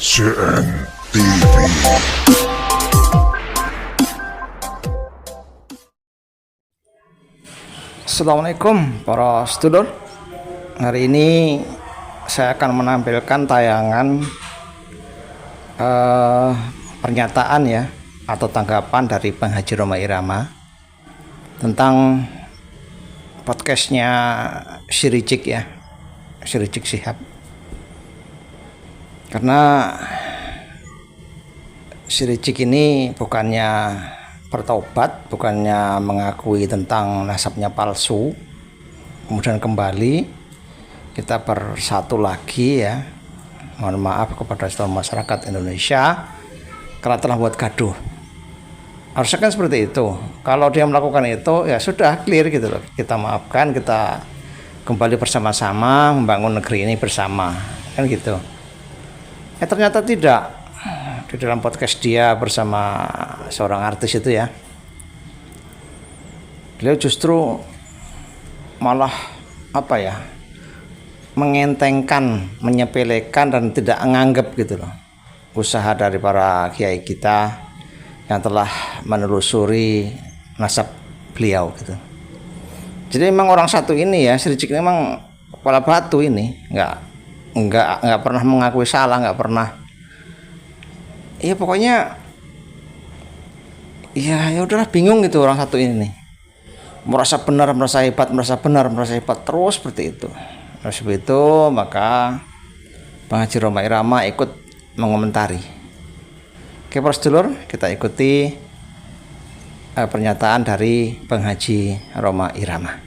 CNTV. Assalamualaikum para sedulur. Hari ini saya akan menampilkan tayangan pernyataan ya atau tanggapan dari Bang Haji Rhoma Irama tentang podcastnya Si Rizik ya, Si Rizik Shihab. Karena Si Rizik ini bukannya bertobat, bukannya mengakui tentang nasabnya palsu, kemudian kembali kita bersatu lagi ya. Mohon maaf kepada seluruh masyarakat Indonesia karena telah buat gaduh. Harusnya kan seperti itu. Kalau dia melakukan itu ya sudah clear gitu loh. Kita maafkan, kita kembali bersama-sama membangun negeri ini bersama, kan gitu. Ternyata tidak. Di dalam podcast dia bersama seorang artis itu ya, beliau justru malah mengentengkan, menyepelekan dan tidak menganggap gitu loh usaha dari para kiai kita yang telah menelusuri nasab beliau gitu. Jadi memang orang satu ini ya, Si Rizik ini memang kepala batu ini, nggak pernah mengakui salah, nggak pernah. Ya pokoknya ya udahlah, bingung gitu orang satu ini nih. Merasa benar, merasa hebat, merasa benar, merasa hebat terus seperti itu. Terus begitu maka Bang Haji Rhoma Irama ikut mengomentari. Oke para sedulur, kita ikuti pernyataan dari Bang Haji Rhoma Irama.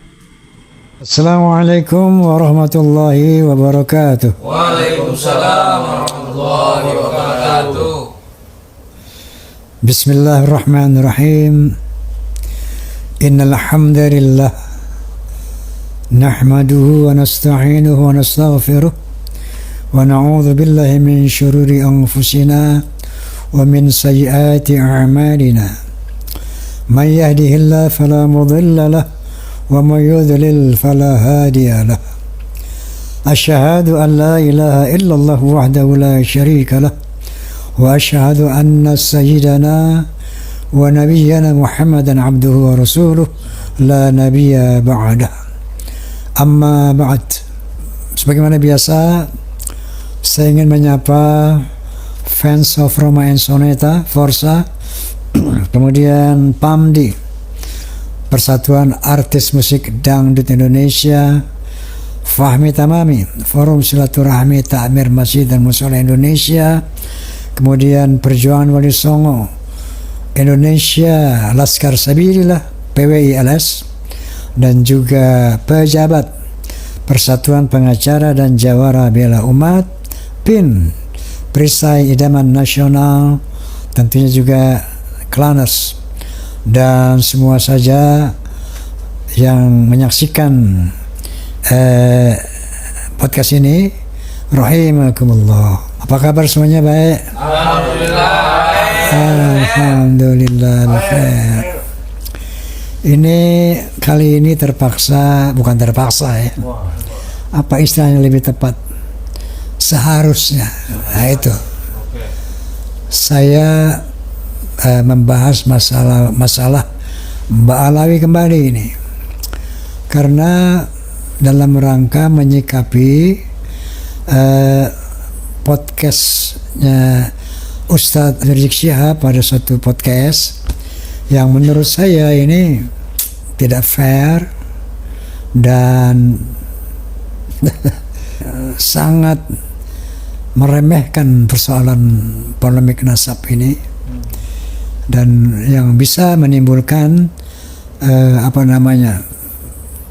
Assalamualaikum warahmatullahi wabarakatuh. Waalaikumsalam warahmatullahi wabarakatuh. Bismillahirrahmanirrahim. Innal hamdalillah nahmaduhu wa nasta'inuhu wa nastaghfiruh wa na'udzu billahi min shururi anfusina wa min sayyiati a'malina. May yahdihillahu fala mudilla lahu wa may yudlil fala hadiya lahu. Asyhadu an la ilaha illallah wahdahu la syarika lahu wa asyhadu anna sayyidana wa nabiyyana Muhammadan abduhu wa rasuluh la nabiyya ba'dah. Amma ba'd. Sebagaimana biasa, saya ingin menyapa fans of Rhoma and Soneta, Forza, kemudian PAMDI, Persatuan Artis Musik Dangdut Indonesia, Fahmi Tamami, Forum Silaturahmi Ta'mir Masjid dan Mushola Indonesia, kemudian Perjuangan Wali Songo Indonesia, Laskar Sabilillah, PWILS, dan juga pejabat Persatuan Pengacara dan Jawara Bela Umat, PIN, Perisai Idaman Nasional, tentunya juga Klaners, dan semua saja yang menyaksikan podcast ini, rahimakumullah. Apa kabar semuanya? Baik? Alhamdulillah khair. Ini kali ini bukan terpaksa ya. Apa istilahnya lebih tepat? Seharusnya. Nah itu. Saya membahas masalah Mbak Alawi kembali ini. Karena dalam rangka menyikapi podcastnya Ustadz Rizik Shihab pada suatu podcast yang menurut saya ini tidak fair dan sangat meremehkan persoalan polemik nasab ini, dan yang bisa menimbulkan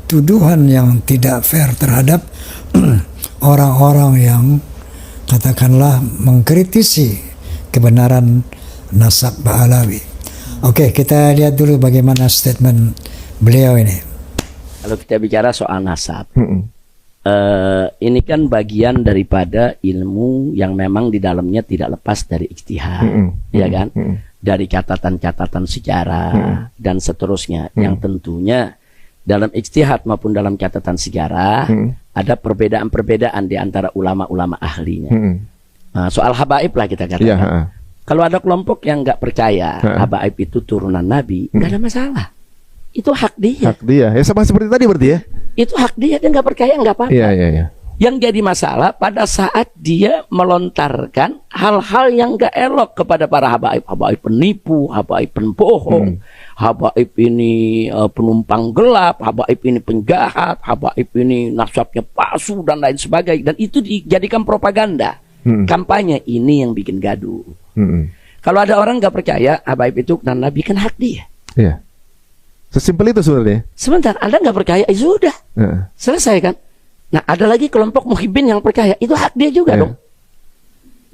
tuduhan yang tidak fair terhadap orang-orang yang katakanlah mengkritisi kebenaran nasab Mbak Alawi. Oke, kita lihat dulu bagaimana statement beliau ini. Kalau kita bicara soal nasab, ini kan bagian daripada ilmu yang memang di dalamnya tidak lepas dari ijtihad, ya kan? Dari catatan-catatan sejarah dan seterusnya, yang tentunya dalam ijtihad maupun dalam catatan sejarah ada perbedaan-perbedaan di antara ulama-ulama ahlinya. soal habaib lah kita katakan. Iya. Kalau ada kelompok yang nggak percaya habaib itu turunan Nabi, nggak ada masalah. Itu hak dia. Hak dia. Ya sama seperti tadi berarti ya. Itu hak dia nggak percaya nggak apa-apa. Iya. Yang jadi masalah pada saat dia melontarkan hal-hal yang nggak elok kepada para habaib. Habaib penipu, habaib pembohong, habaib ini penumpang gelap, habaib ini penjahat, habaib ini nasabnya palsu dan lain sebagainya. Dan itu dijadikan propaganda. Kampanye ini yang bikin gaduh. Kalau ada orang nggak percaya habaib itu dan Nabi, kan hak dia. Iya. Sesimpel itu sebenarnya. Sebentar, Anda nggak percaya, sudah selesai kan? Nah, ada lagi kelompok muhibbin yang percaya, itu hak dia juga dong.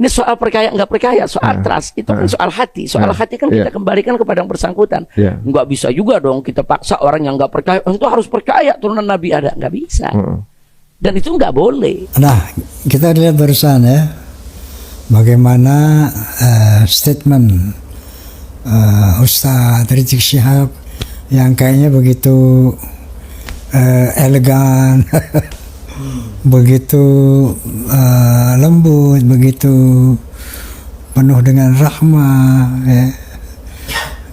Ini soal percaya nggak percaya, soal trust, itu kan soal hati. Soal hati kan kita kembalikan kepada yang bersangkutan. Nggak bisa juga dong kita paksa orang yang nggak percaya, itu harus percaya turunan Nabi ada, nggak bisa. Dan itu nggak boleh. Nah, kita lihat barusan ya, bagaimana statement Ustaz Rizik Syihab yang kayaknya begitu elegan, begitu lembut, begitu penuh dengan rahmah. Ya.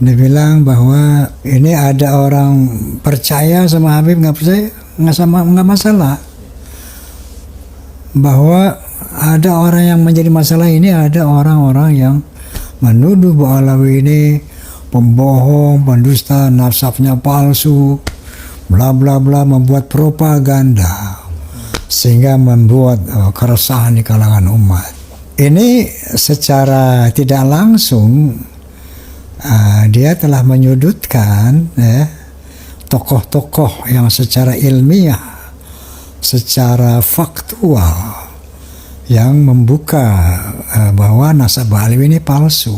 Dia bilang bahwa ini ada orang percaya sama Habib, nggak percaya nggak masalah. Bahwa ada orang yang menjadi masalah ini, ada orang-orang yang menuduh bahwa Alawi ini pembohong, pendusta, nasabnya palsu, bla bla bla, membuat propaganda sehingga membuat keresahan di kalangan umat. Ini secara tidak langsung dia telah menyudutkan tokoh-tokoh yang secara ilmiah, secara faktual yang membuka bahwa nasab Alawi ini palsu.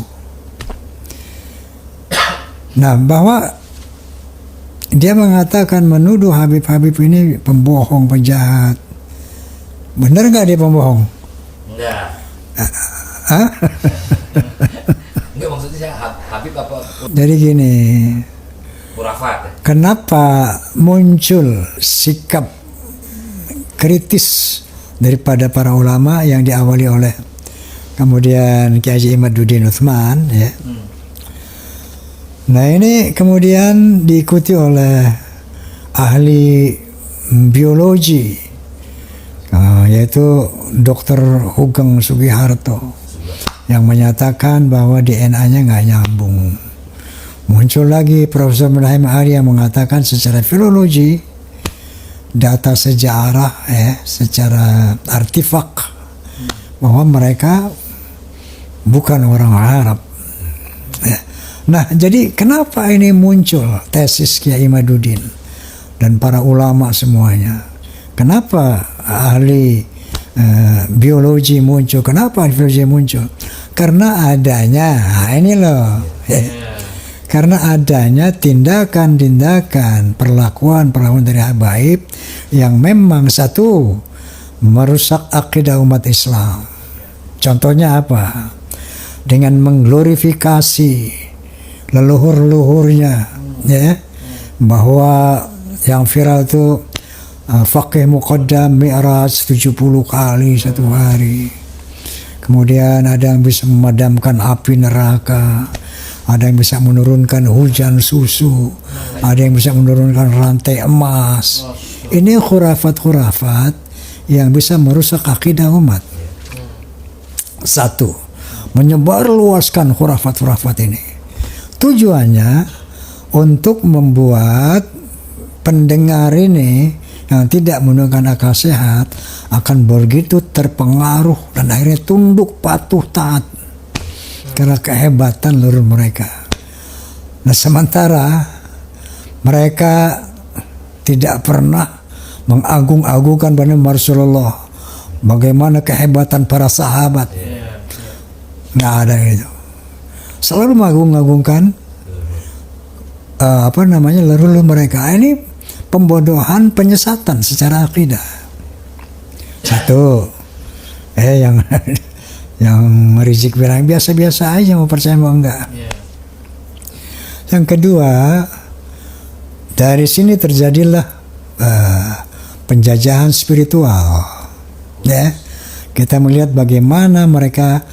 Nah, bahwa dia mengatakan menuduh Habib-Habib ini pembohong, penjahat. Benar nggak dia pembohong? Enggak. Enggak, maksudnya saya Habib apa? Jadi gini, Khurafat. kenapa muncul sikap kritis daripada para ulama yang diawali oleh kemudian Kiai Haji Imaduddin Utsman, ya. Nah, ini kemudian diikuti oleh ahli biologi, yaitu Dr. Hugeng Sugiharto, yang menyatakan bahwa DNA-nya nggak nyambung. Muncul lagi Profesor Ibrahim Ari yang mengatakan secara filologi, data sejarah, secara artefak, bahwa mereka bukan orang Arab. Nah, jadi kenapa ini muncul tesis Kiai Imaduddin dan para ulama semuanya? Kenapa ahli biologi muncul? Kenapa ahli biologi muncul? Karena adanya, ini loh, karena adanya tindakan-tindakan, perlakuan dari habaib yang memang satu merusak akidah umat Islam. Contohnya apa? Dengan mengglorifikasi leluhur-leluhurnya, ya, bahwa yang viral itu faqih muqaddam mi'raj 70 kali satu hari. Kemudian ada yang bisa memadamkan api neraka, ada yang bisa menurunkan hujan susu, ada yang bisa menurunkan rantai emas. Ini khurafat-khurafat yang bisa merusak akidah umat. Satu, menyebarluaskan khurafat-khurafat ini. Tujuannya untuk membuat pendengar ini yang tidak menggunakan akal sehat akan begitu terpengaruh dan akhirnya tunduk patuh taat karena kehebatan leluhur mereka. Nah, sementara mereka tidak pernah mengagung-agungkan pada Rasulullah, bagaimana kehebatan para sahabat, nggak ada itu. Selalu mengagung-agungkan leluhur mereka. Ini pembodohan, penyesatan secara akidah. Satu, yang Rizik bilang biasa-biasa aja, mau percaya mau enggak. Yang kedua, dari sini terjadilah penjajahan spiritual, ya, kita melihat bagaimana mereka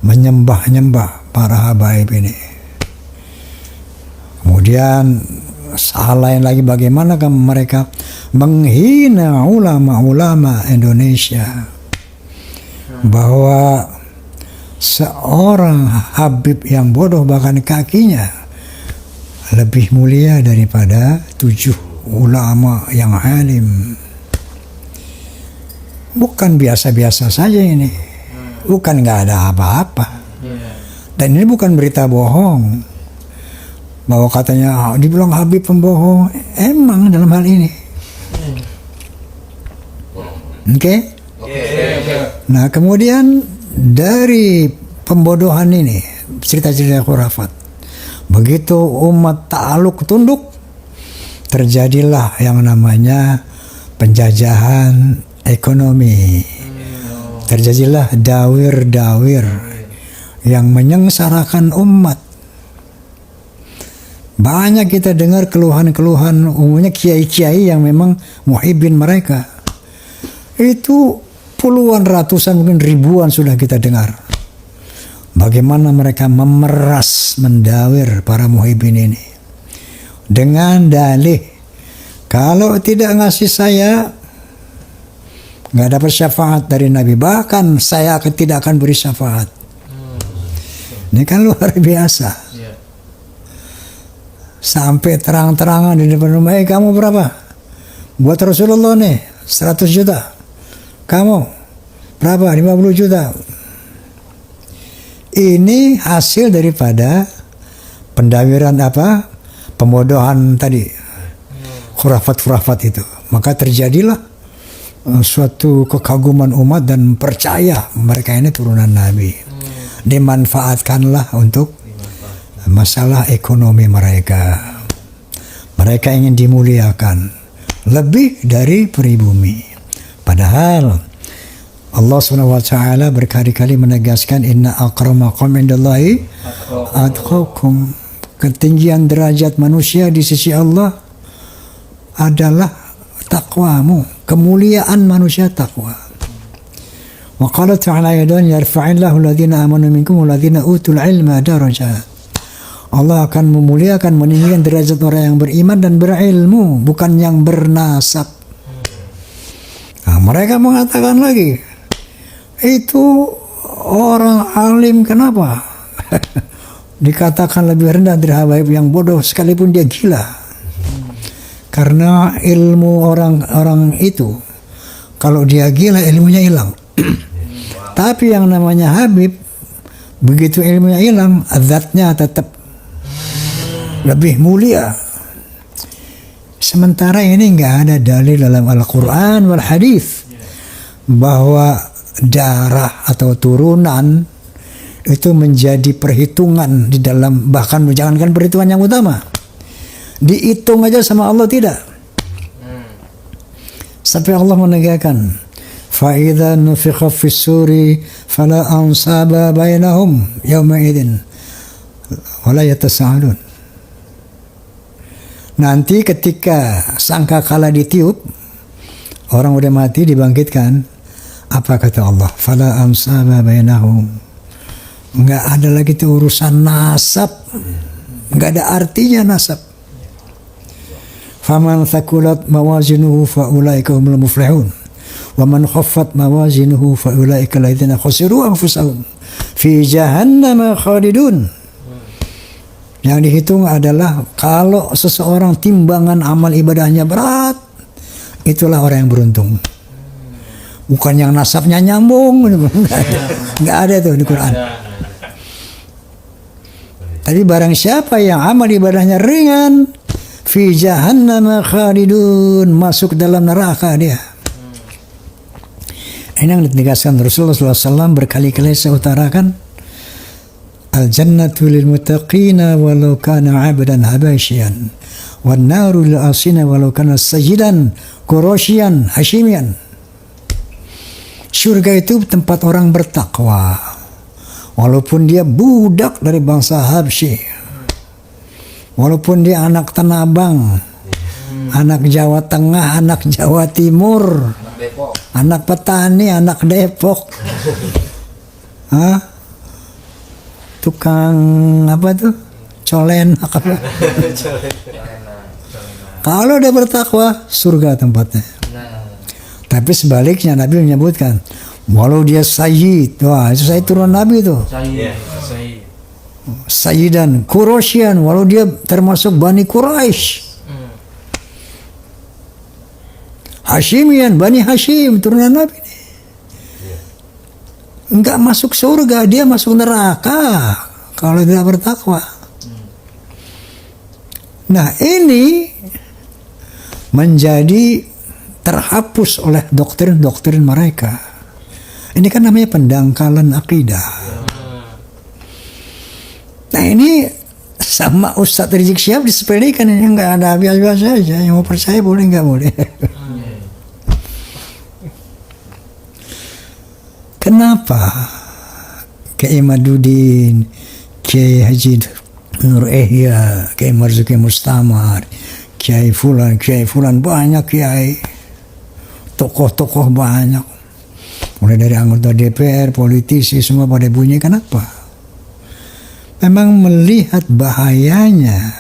menyembah-nyembah para habaib ini. Kemudian hal lain lagi, bagaimana mereka menghina ulama-ulama Indonesia, bahwa seorang habib yang bodoh bahkan kakinya lebih mulia daripada 7 ulama yang alim. Bukan biasa-biasa saja ini, bukan nggak ada apa-apa. Dan ini bukan berita bohong bahwa katanya dibilang Habib pembohong. Emang dalam hal ini, oke? Nah, kemudian dari pembodohan ini, cerita-cerita khurafat, begitu umat ta'aluk tunduk, terjadilah yang namanya penjajahan ekonomi. Terjadilah dawir-dawir yang menyengsarakan umat. Banyak kita dengar keluhan-keluhan, umumnya kiai-kiai yang memang muhibbin mereka. Itu puluhan, ratusan, mungkin ribuan sudah kita dengar. Bagaimana mereka memeras, mendawir para muhibbin ini. Dengan dalih, kalau tidak ngasih saya, nggak dapat syafaat dari Nabi. Bahkan saya tidak akan beri syafaat. Ini kan luar biasa. Sampai terang-terangan di depan rumah, kamu berapa? Buat Rasulullah nih, 100 juta. Kamu berapa? 50 juta. Ini hasil daripada pendawiran apa? Pembodohan tadi. Khurafat-khurafat itu. Maka terjadilah suatu kekaguman umat dan percaya mereka ini turunan Nabi. Dimanfaatkanlah untuk masalah ekonomi mereka. Mereka ingin dimuliakan lebih dari pribumi. Padahal Allah SWT berkali-kali menegaskan, inna akramakum indallahi atqakum. Ketinggian derajat manusia di sisi Allah adalah takwamu. Kemuliaan manusia takwa. Wa qala ta'ala yadan yarfa'illahu alladhina amanu minkum walladhina utul ilma darajat. Allah akan memuliakan, meninggikan derajat orang yang beriman dan berilmu, bukan yang bernasab. Nah, mereka mengatakan lagi, itu orang alim kenapa dikatakan lebih rendah dari habaib yang bodoh sekalipun dia gila? Karena ilmu orang-orang itu, kalau dia gila ilmunya hilang. Tapi yang namanya habib, begitu ilmunya hilang, zatnya tetap lebih mulia. Sementara ini nggak ada dalil dalam Al-Quran wal Hadis bahwa darah atau turunan itu menjadi perhitungan di dalam, bahkan jangankan perhitungan yang utama, dihitung aja sama Allah tidak. Sampai Allah menegakkan, فَإِذَا نُفِخَ فِي الصُّورِ فَلَا أَنْصَابَ بَيْنَهُمْ يَوْمَئِذٍ وَلَا يَتَسَاءَلُونَ. Nanti ketika sangkakala ditiup, orang udah mati dibangkitkan, apa kata Allah? Fala amsaba bainahum. Enggak ada lagi tuh urusan nasab. Enggak ada artinya nasab. Faman thaqulat mawazinuhu fa ulaika humul muflihun. Wa man khaffat mawazinuhu fa ulaika alladziina khasiru anfusahum fi jahannam khalidun. Yang dihitung adalah kalau seseorang timbangan amal ibadahnya berat, itulah orang yang beruntung. Bukan yang nasabnya nyambung, nggak ada tuh di Quran. Tapi barang siapa yang amal ibadahnya ringan, fi jahannam khalidun, masuk dalam neraka dia. Ini yang ditegaskan Rasulullah SAW berkali-kali saya utarakan. Al-jannatu lil muttaqina walau kana 'abdan habasyian wan naru lil asina walau kana sajidan qurasyian hashimian. Surga itu tempat orang bertakwa walaupun dia budak dari bangsa Habsyi, walaupun dia anak Tanah Abang, anak Jawa Tengah, anak Jawa Timur, anak petani, anak Depok, Hah? Tukang apa tuh? Colen. Kalau dia bertakwa, surga tempatnya. Tapi sebaliknya Nabi menyebutkan, walau dia sayyid, wah itu saya turun Nabi tuh. Sayyidan Quraisyan, walau dia termasuk Bani Quraisy. Hashimian, Bani Hashim, turunan Nabi. Enggak masuk surga, dia masuk neraka kalau tidak bertakwa. Nah ini menjadi terhapus oleh doktrin-doktrin mereka. Ini kan namanya pendangkalan akidah. Nah ini sama Ustadz Rizik Syihab disepelekan, ini nggak ada biasa-biasa aja. Yang mau percaya boleh, nggak boleh. Kenapa Kiai Madudin, Kiai Haji Nur Ihya, Kiai Marzuki Mustamar, Kiai Fulan, banyak kiai, tokoh-tokoh banyak, mulai dari anggota DPR, politisi, semua pada bunyi. Kenapa? Memang melihat bahayanya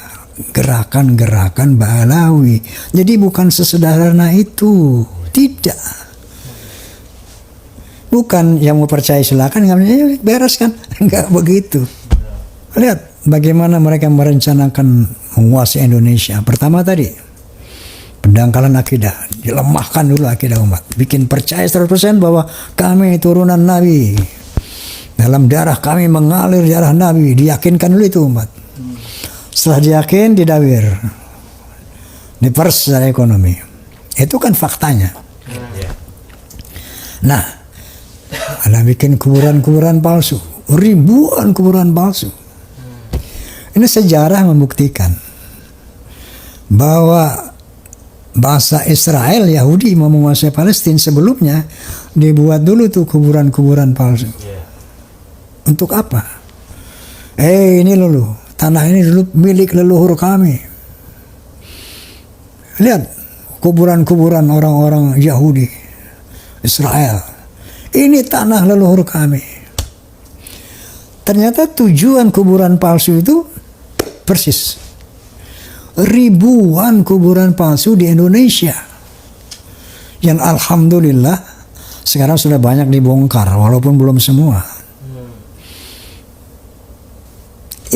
gerakan-gerakan Ba'alawi. Jadi bukan sesederhana itu, tidak. Bukan yang mau percaya silakan, nggak beres kan? Nggak begitu. Lihat bagaimana mereka merencanakan menguasai Indonesia. Pertama tadi, pendangkalan akidah. Dilemahkan dulu akidah umat. Bikin percaya 100% bahwa kami turunan Nabi. Dalam darah kami mengalir darah Nabi. Diyakinkan dulu itu umat. Setelah diyakin, didawir. Dipers secara ekonomi. Itu kan faktanya. Nah, ada bikin kuburan-kuburan palsu, ribuan kuburan palsu. Ini sejarah membuktikan bahwa bangsa Israel, Yahudi mau menguasai Palestina, sebelumnya dibuat dulu tuh kuburan-kuburan palsu. Untuk apa? Ini dulu, tanah ini dulu milik leluhur kami. Lihat kuburan-kuburan orang-orang Yahudi, Israel. Ini tanah leluhur kami. Ternyata tujuan kuburan palsu itu persis. Ribuan kuburan palsu di Indonesia. Yang alhamdulillah sekarang sudah banyak dibongkar, walaupun belum semua.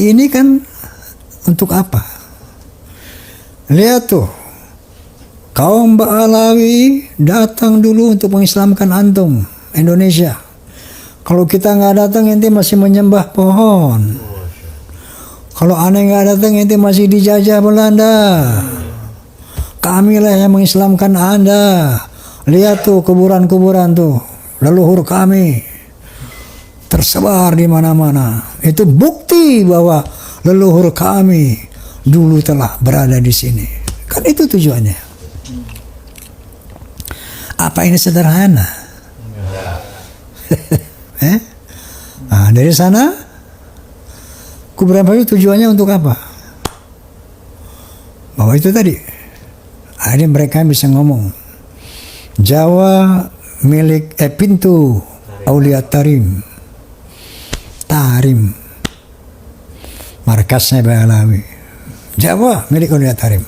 Ini kan untuk apa? Lihat tuh. Kaum Ba'alawi datang dulu untuk mengislamkan antum Indonesia. Kalau kita nggak datang, ente masih menyembah pohon. Kalau aneh nggak datang, ente masih dijajah Belanda. Kamilah yang mengislamkan Anda. Lihat tuh kuburan-kuburan tuh, leluhur kami tersebar di mana-mana. Itu bukti bahwa leluhur kami dulu telah berada di sini. Kan itu tujuannya. Apa ini sederhana? Nah, dari sana kuburan palsu tujuannya untuk apa? Bahwa itu tadi, akhirnya mereka bisa ngomong Jawa milik pintu Aulia Tarim, markasnya Ba'alawi. Jawa milik Aulia Tarim.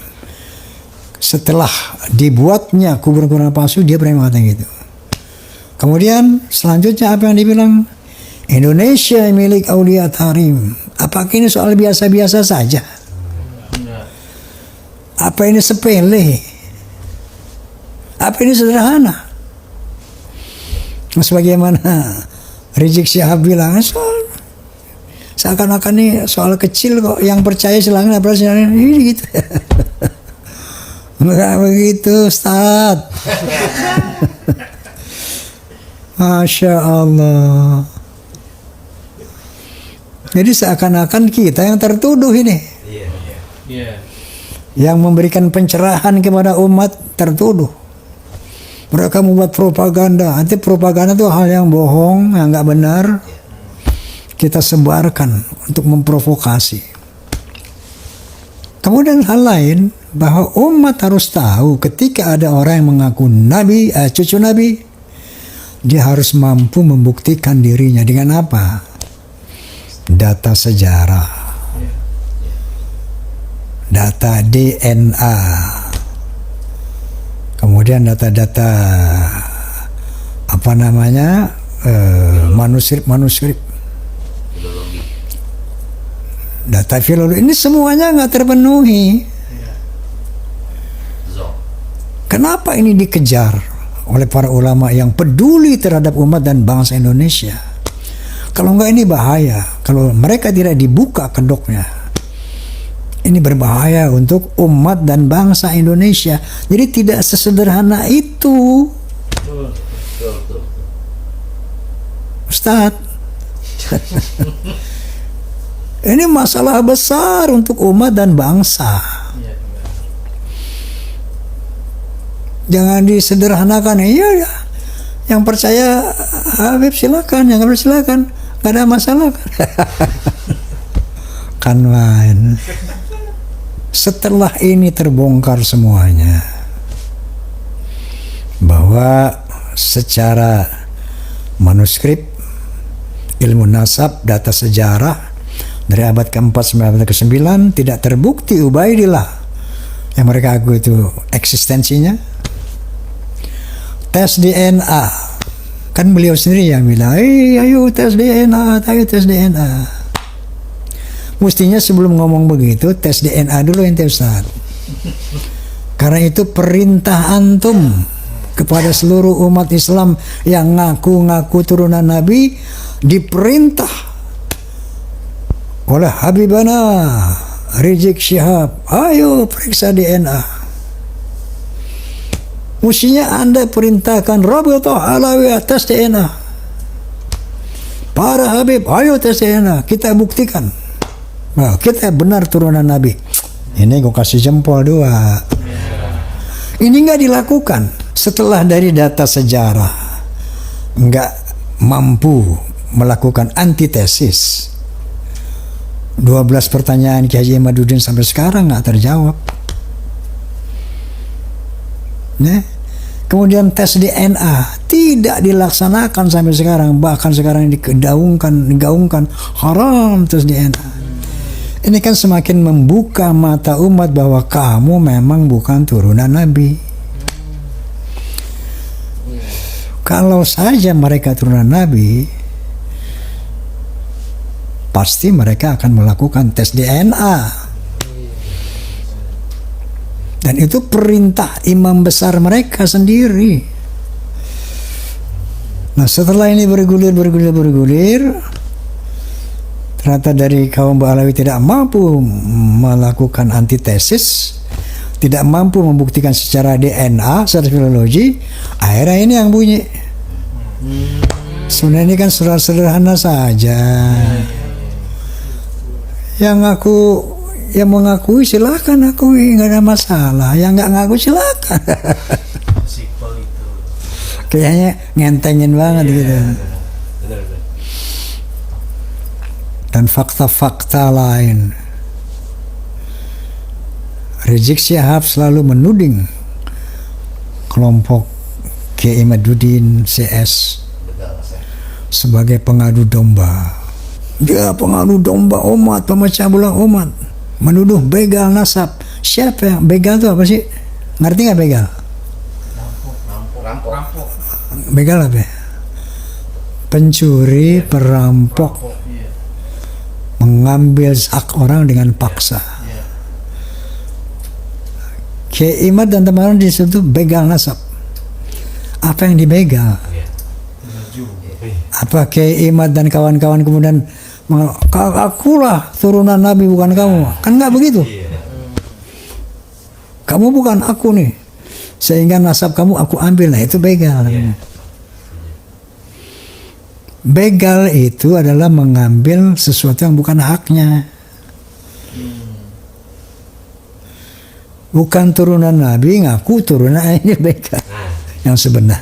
Setelah dibuatnya kuburan-kuburan palsu, dia pernah mengatakan gitu. Kemudian selanjutnya apa yang dibilang? Indonesia milik Aulia Tarim. Apakah ini soal biasa-biasa saja? Apa ini sepele? Apa ini sederhana? Sebagaimana Rizik Syihab bilang, seakan-akan ini soal kecil kok, yang percaya silakan, ini gitu. Enggak begitu, Ustaz. Masya Allah. Jadi seakan-akan kita yang tertuduh ini. Yang memberikan pencerahan kepada umat tertuduh. Mereka membuat propaganda. Nanti propaganda itu hal yang bohong, yang nggak benar. Kita sebarkan untuk memprovokasi. Kemudian hal lain, bahwa umat harus tahu ketika ada orang yang mengaku Nabi, cucu Nabi, Dia harus mampu membuktikan dirinya dengan apa? Data sejarah, data DNA, kemudian data-data apa namanya, manuskrip, data filologi. Ini semuanya nggak terpenuhi. Kenapa ini dikejar oleh para ulama yang peduli terhadap umat dan bangsa Indonesia? Kalau enggak, ini bahaya. Kalau mereka tidak dibuka kedoknya, ini berbahaya untuk umat dan bangsa Indonesia. Jadi tidak sesederhana itu, Ustadz. Ini masalah besar untuk umat dan bangsa. Jangan disederhanakan. Iya, yang percaya Habib silakan, yang nggak percaya silakan, nggak ada masalah. Kan lain. Setelah ini terbongkar semuanya, bahwa secara manuskrip, ilmu nasab, data sejarah dari abad ke-4 sampai abad ke-9 tidak terbukti Ubaidillah yang mereka akui itu eksistensinya. Tes DNA, kan beliau sendiri yang bilang, ayo tes DNA, ayo tes DNA. Mestinya sebelum ngomong begitu, tes DNA dulu ente Ustaz. Karena itu perintah antum kepada seluruh umat Islam yang ngaku-ngaku turunan Nabi, diperintah oleh Habibana Rizik Syihab, ayo periksa DNA. Mestinya Anda perintahkan Rabithah Alawiyah tes DNA. Para Habib, ayo tes DNA, kita buktikan. Nah, kita benar turunan Nabi. Ini gue kasih jempol 2. Ini nggak dilakukan. Setelah dari data sejarah nggak mampu melakukan antitesis. 12 pertanyaan Kiai Haji Imaduddin sampai sekarang nggak terjawab. Kemudian tes DNA tidak dilaksanakan sampai sekarang, bahkan sekarang digaungkan haram tes DNA. Ini kan semakin membuka mata umat bahwa kamu memang bukan turunan Nabi. Kalau saja mereka turunan Nabi, pasti mereka akan melakukan tes DNA. Dan itu perintah imam besar mereka sendiri. Nah, setelah ini bergulir, ternyata dari kaum Ba'alawi tidak mampu melakukan antitesis, tidak mampu membuktikan secara DNA, secara filologi, akhirnya ini yang bunyi. Sebenarnya ini kan sederhana saja. Yang mengakui silakan akui, nggak ada masalah. Yang nggak ngaku silakan. Kayaknya ngentengin banget gitu. Dan fakta-fakta lain, Rizik Syihab selalu menuding kelompok Kiai Imaduddin CS sebagai pengadu domba. Dia pengadu domba umat, pemecah belah umat. Menuduh begal nasab. Siapa yang begal itu apa sih? Ngerti nggak begal? Rampok. Begal apa? Pencuri, perampok, mengambil hak orang dengan paksa. Kiai Imad dan teman-teman di situ begal nasab. Apa yang dibegal? Apa Kiai Imad dan kawan-kawan kemudian akulah turunan Nabi bukan kamu? Kan nggak begitu. Kamu bukan aku nih, sehingga nasab kamu aku ambil. Nah, itu begal. Begal itu adalah mengambil sesuatu yang bukan haknya. Bukan turunan Nabi, ngaku turunan, ini begal. Yang sebenar.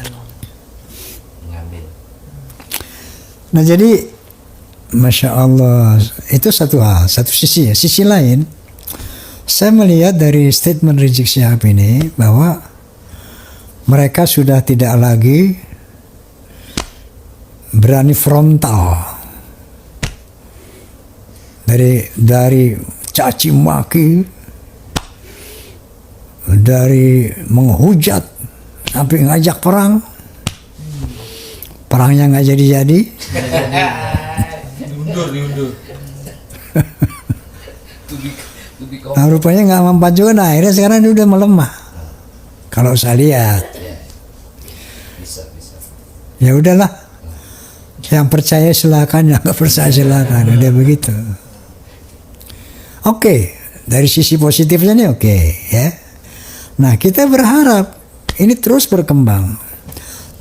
Nah, jadi Masya Allah, itu satu hal, satu sisi. Sisi lain, saya melihat dari statement Rizik Syihab ini bahwa mereka sudah tidak lagi berani frontal, dari caci maki, dari menghujat sampai ngajak perang. Perangnya nggak jadi-jadi. Diundur. Nah, rupanya nggak mempan juga. Nah, akhirnya sekarang dia udah melemah. Kalau saya lihat, Bisa. ya udahlah. Yang percaya silakan, yang nggak percaya silakan. Udah begitu. Oke, dari sisi positifnya nih oke, ya. Nah, kita berharap ini terus berkembang.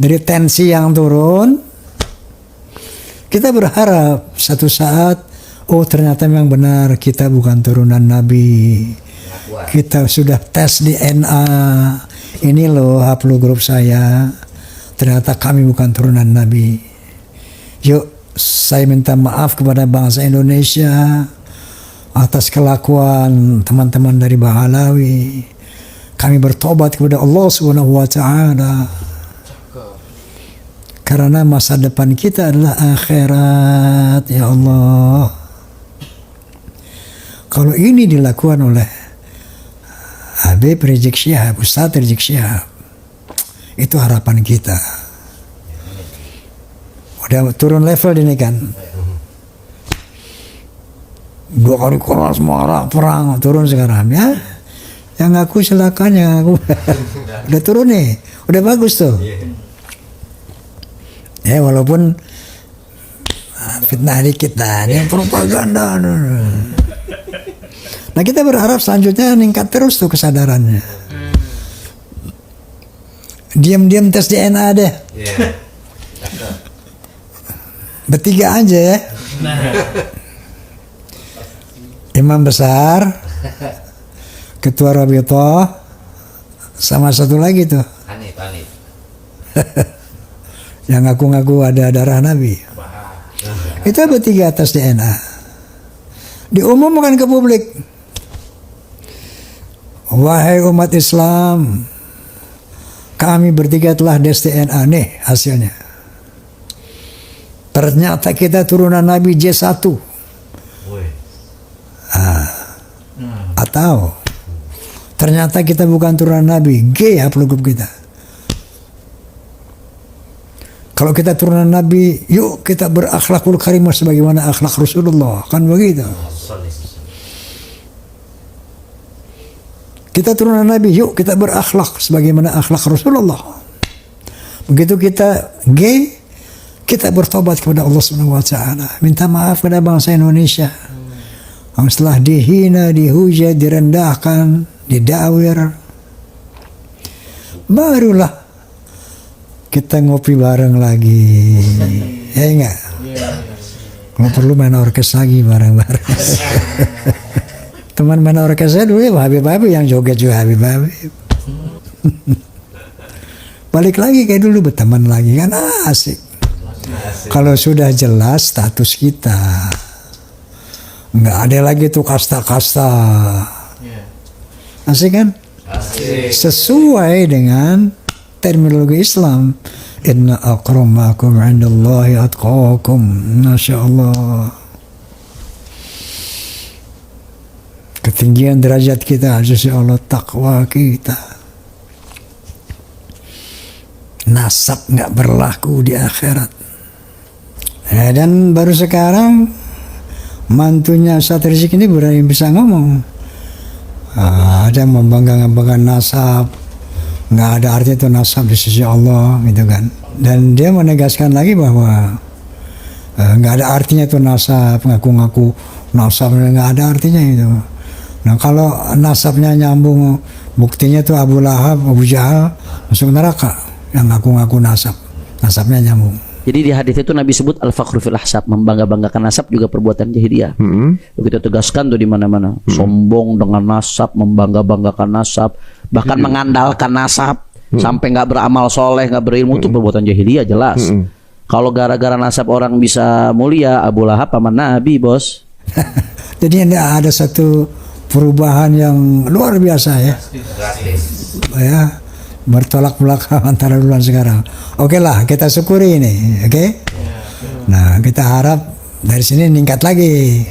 Dari tensi yang turun, kita berharap satu saat, oh ternyata memang benar kita bukan turunan Nabi. Kita sudah tes DNA. Ini loh haplogrup saya. Ternyata kami bukan turunan Nabi. Yuk, saya minta maaf kepada bangsa Indonesia atas kelakuan teman-teman dari Bahlawi. Kami bertobat kepada Allah Subhanahu wa taala. Karena masa depan kita adalah akhirat, ya Allah. Kalau ini dilakukan oleh Habib Rizik Syihab, Ustadz Rizik Syihab, itu harapan kita. Udah turun level ini kan. 2 kali keras marah perang, turun sekarang ya. Yang ngaku silakan, yang ngaku udah turun nih, udah bagus tuh. Ya walaupun fitnah dikit lah, ini propaganda. Nah kita berharap selanjutnya meningkat terus tuh kesadarannya. Diam-diam tes DNA deh. Bertiga aja ya. Imam besar, ketua Rabithah, sama satu lagi tuh. Hanif. Yang ngaku-ngaku ada darah Nabi. Itu bertiga atas DNA. Diumumkan ke publik. Wahai umat Islam, kami bertiga telah tes DNA. Nih hasilnya. Ternyata kita turunan Nabi J1. Atau ternyata kita bukan turunan Nabi G haplogrup kita. Kalau kita turunan Nabi, yuk kita berakhlakul karimah sebagaimana akhlak Rasulullah. Kan begitu. Kita turunan Nabi, yuk kita berakhlak sebagaimana akhlak Rasulullah. Begitu kita G, kita bertobat kepada Allah Subhanahu wa taala. Minta maaf kepada bangsa Indonesia. Yang setelah dihina, dihujat, direndahkan, didawir. Barulah kita ngopi bareng lagi. Ya enggak? Kalau perlu main orkes lagi bareng-bareng. Teman main orkesnya dulu ya Habib-Habib, yang joget juga Habib-Habib. Balik lagi kayak dulu, berteman lagi kan asik. Kalau sudah jelas status kita, nggak ada lagi tuh kasta-kasta. Asik kan? Sesuai dengan terminologi Islam. Inna akramakum indallahi atqakum. Masya Allah. Ketinggian derajat kita insya Allah takwa kita. Nasab nggak berlaku di akhirat. Dan baru sekarang mantunya Ustadz Rizik ini berani bisa ngomong. Ada membanggakan nasab, nggak ada artinya itu nasab di sisi Allah gitu kan. Dan dia menegaskan lagi bahwa nggak ada artinya itu nasab, ngaku-ngaku nasab, nggak ada artinya itu. Nah kalau nasabnya nyambung, buktinya tuh Abu Lahab, Abu Jahal masuk neraka yang ngaku-ngaku nasabnya nyambung. Jadi di hadis itu Nabi sebut al-fakhru fil ahsab, membangga-banggakan nasab juga perbuatan jahiliyah. Begitu tegaskan tuh di mana-mana. Sombong dengan nasab, membangga-banggakan nasab, bahkan mengandalkan nasab sampai nggak beramal soleh, nggak berilmu itu perbuatan jahiliyah jelas. Kalau gara-gara nasab orang bisa mulia, Abu Lahab paman Nabi, bos. Jadi ada satu perubahan yang luar biasa ya. Ya, bertolak belakang antara dulu dan sekarang. Oke lah, kita syukuri ini, oke? Nah, kita harap dari sini meningkat lagi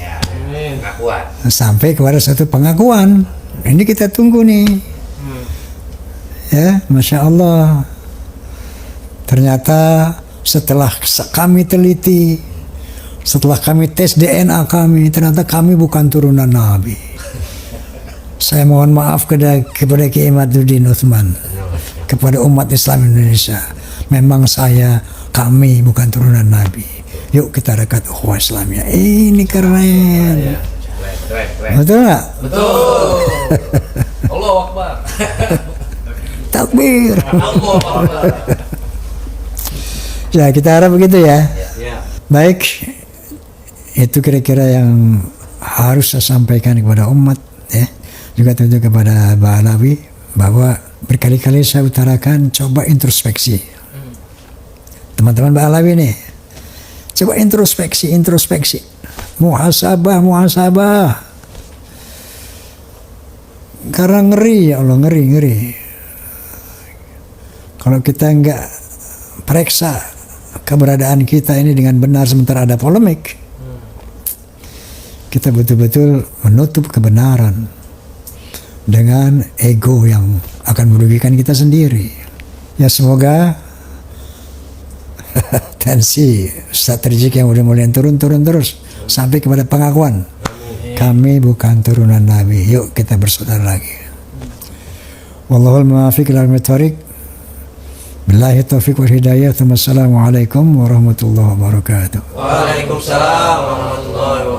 Pengakuan. sampai kepada satu pengakuan. Ini kita tunggu nih. Ya, Masya Allah. Ternyata setelah kami teliti, setelah kami tes DNA kami, ternyata kami bukan turunan Nabi. Saya mohon maaf kepada Kiai Maduddin Utsman, kepada umat Islam Indonesia. Memang kami bukan turunan Nabi. Yuk kita dekat ukhuwah Islamiyah. Ini keren. Keren. Betul nggak? Betul. Allahu Akbar. Takbir. Allahu Akbar. Ya, kita harap begitu ya. Ya. Baik, itu kira-kira yang harus saya sampaikan kepada umat ya. Juga tentu kepada Mbak Alawi bahwa berkali-kali saya utarakan coba introspeksi. Teman-teman Mbak Alawi nih, coba introspeksi. Muhasabah. Karena ngeri ya Allah, ngeri. Kalau kita nggak periksa keberadaan kita ini dengan benar sementara ada polemik, kita betul-betul menutup kebenaran dengan ego yang akan merugikan kita sendiri. Ya semoga tensi strategik yang udah mulai turun terus sampai kepada pengakuan kami bukan turunan Nabi. Yuk kita bersaudara lagi. Wallahul muwaffiq ila al-thoriq. Billahi taufiq wal hidayah. Assalamualaikum warahmatullahi wabarakatuh. Waalaikumsalam warahmatullahi wabarakatuh.